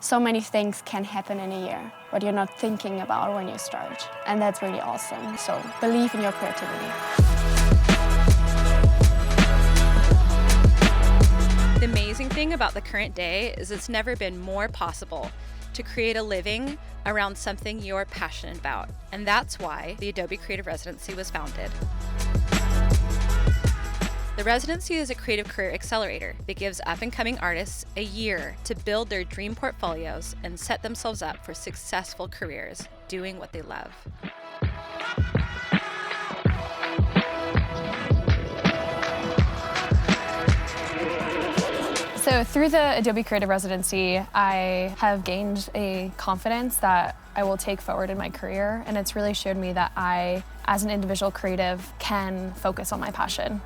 so many things can happen in a year, what you're not thinking about when you start. And that's really awesome. So believe in your creativity. The amazing thing about the current day is it's never been more possible to create a living around something you're passionate about. And that's why the Adobe Creative Residency was founded. The residency is a creative career accelerator that gives up-and-coming artists a year to build their dream portfolios and set themselves up for successful careers doing what they love. So through the Adobe Creative Residency, I have gained a confidence that I will take forward in my career, and it's really showed me that I, as an individual creative, can focus on my passion.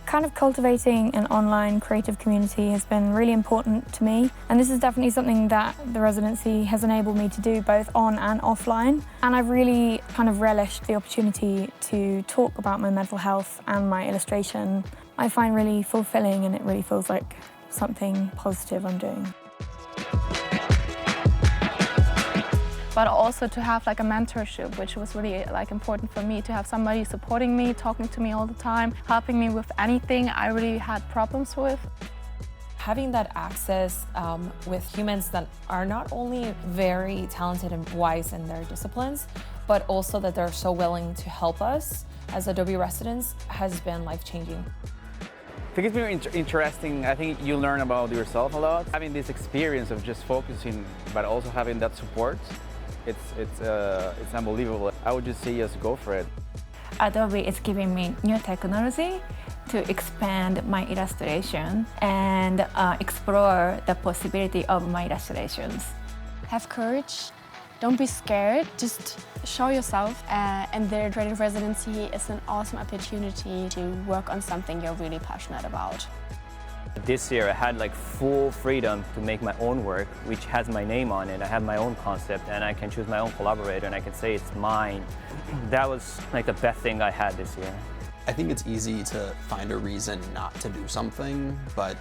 Kind of cultivating an online creative community has been really important to me, and this is definitely something that the residency has enabled me to do both on and offline. And I've really kind of relished the opportunity to talk about my mental health and my illustration. I find really fulfilling, and it really feels like something positive I'm doing. But also to have like a mentorship, which was really like important for me, to have somebody supporting me, talking to me all the time, helping me with anything I really had problems with. Having that access with humans that are not only very talented and wise in their disciplines, but also that they're so willing to help us as Adobe residents has been life-changing. I think it's been interesting. I think you learn about yourself a lot. Having this experience of just focusing, but also having that support, it's unbelievable. I would just say yes, go for it. Adobe is giving me new technology to expand my illustration and explore the possibility of my illustrations. Have courage, don't be scared, just show yourself. And the Creative Residency is an awesome opportunity to work on something you're really passionate about. This year I had like full freedom to make my own work, which has my name on it. I have my own concept and I can choose my own collaborator and I can say it's mine. That was like the best thing I had this year. I think it's easy to find a reason not to do something, but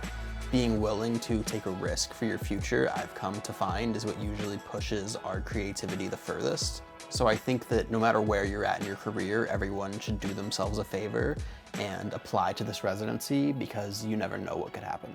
being willing to take a risk for your future, I've come to find, is what usually pushes our creativity the furthest. So I think that no matter where you're at in your career, everyone should do themselves a favor and apply to this residency, because you never know what could happen.